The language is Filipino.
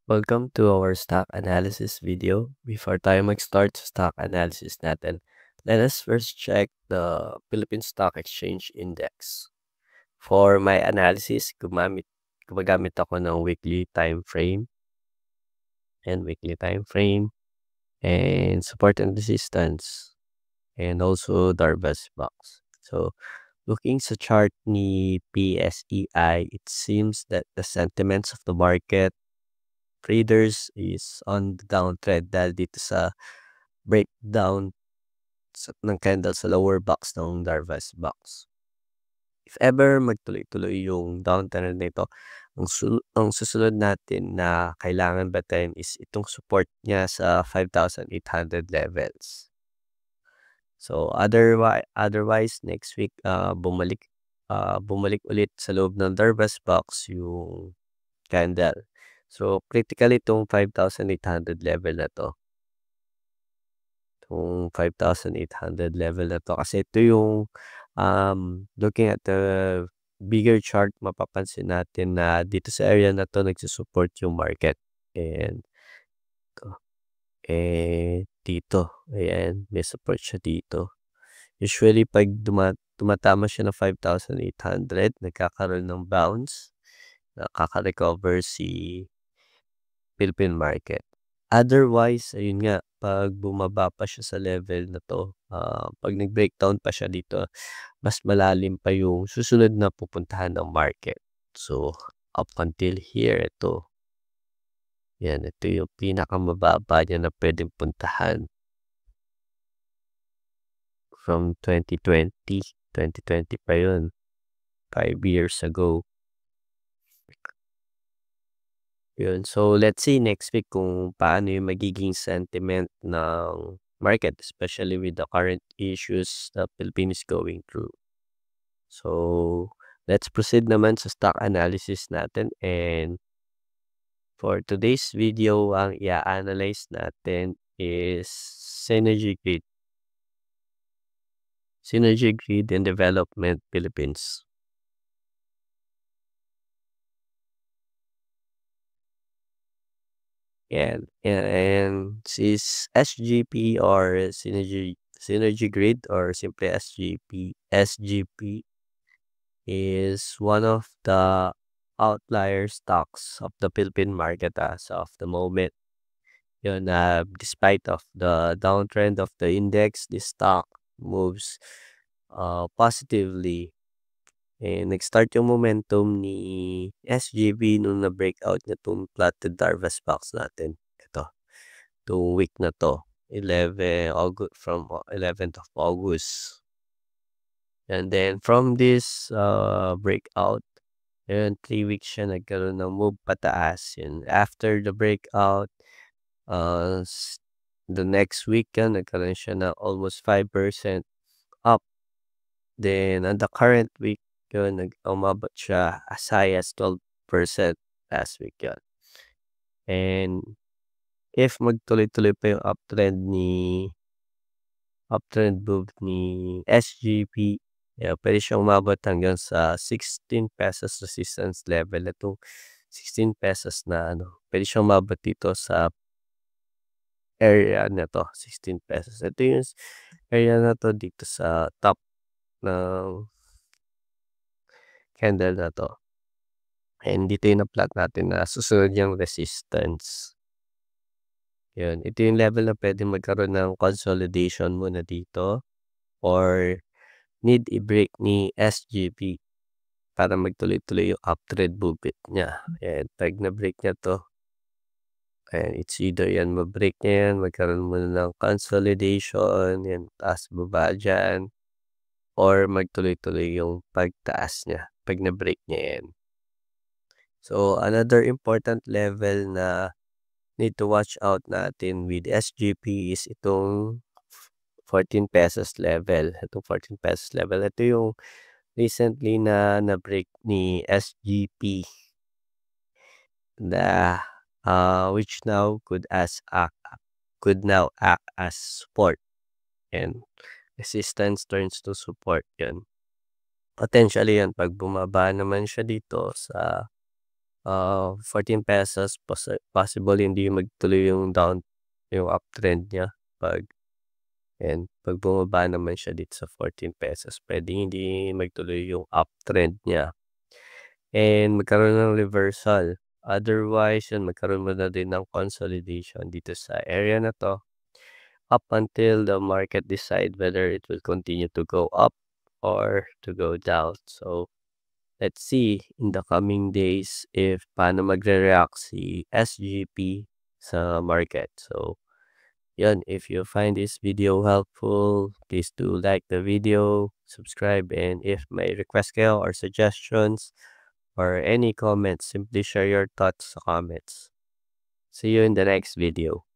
Welcome to our stock analysis video. Before tayo mag-start sa stock analysis natin, let us first check the Philippine Stock Exchange Index. For my analysis, gumagamit ako ng weekly time frame and support and resistance and also Darvas box. So, looking sa chart ni PSEI, it seems that the sentiments of the market traders is on the downtrend dahil dito sa breakdown ng candle sa lower box ng Darvas box. If ever magtuloy-tuloy yung downtrend nito, ang susunod natin na kailangan batayin is itong support niya sa 5,800 levels. So otherwise next week bumalik ulit sa loob ng Darvas box yung candle. So critical itong 5,800 level na to. Itong 5,800 level na to kasi ito yung looking at the bigger chart, mapapansin natin na dito sa area na to nagsusupport yung market. And dito, ayan, may support siya dito. Usually pag tumatama siya ng 5,800, nagkakaroon ng bounce, nakaka-recover si Philippine market. Otherwise, ayun nga, pag bumaba pa siya sa level na to, pag nag-breakdown pa siya dito, mas malalim pa yung susunod na pupuntahan ng market. So, up until here, ito. Yan, ito yung pinakamababa niya na pwedeng puntahan. From 2020 pa yun. 5 years ago. Yun. So, let's see next week kung paano yung magiging sentiment ng market, especially with the current issues the Philippines going through. So, let's proceed naman sa stock analysis natin. And for today's video, ang i-analyze natin is Synergy Grid. Synergy Grid and Development Philippines. And is SGP or Synergy Grid or simply SGP is one of the outlier stocks of the Philippine market as of the moment. Yun, despite of the downtrend of the index, this stock moves positively. And nag-start yung momentum ni SGB nung na-breakout na itong platted Darvas box natin. Ito, itong week na to, 11th of August. And then from this breakout, yun, 3 weeks siya nagkaroon ng move pataas. Yun. After the breakout, the next week nagkaroon siya na almost 5% up. Then, on the current week, yun, umabot siya as high as 12% last week yun. And if magtuloy-tuloy pa yung uptrend move ni SGP, pwede siyang umabot hanggang sa 16 pesos resistance level. Itong 16 pesos na pwede siyang umabot dito sa area na to, 16 pesos. Ito yung area na to dito sa top ng candle na to. And dito yung na-plot natin na susunod yung resistance. Yun. Ito yung level na pwede magkaroon ng consolidation muna dito or need i-break ni SGP para magtuloy-tuloy yung uptrend movement niya. Ayan, pag na-break niya to, ayan, it's either yan ma-break niya yan, magkaroon muna ng consolidation, yan, taas baba dyan, or magtuloy-tuloy yung pagtaas niya pag na-break niya yan. So, another important level na need to watch out natin with SGP is itong 14 pesos level. Itong 14 pesos level. Ito yung recently na na-break ni SGP na which now could now act as support and resistance turns to support yan. Potentially yan pag bumaba naman siya dito sa ₱14 possible hindi magtuloy yung uptrend niya 'pag and 'pag bumaba naman siya dito sa ₱14 puwedeng hindi magtuloy yung uptrend niya and magkaroon ng reversal. Otherwise, yun magkaroon muna din ng consolidation dito sa area na 'to up until the market decide whether it will continue to go up or to go down. So, let's see in the coming days if paano magre-react si SGP sa market. So, yun, if you find this video helpful, please do like the video, subscribe, and if may request kayo or suggestions or any comments, simply share your thoughts sa comments. See you in the next video.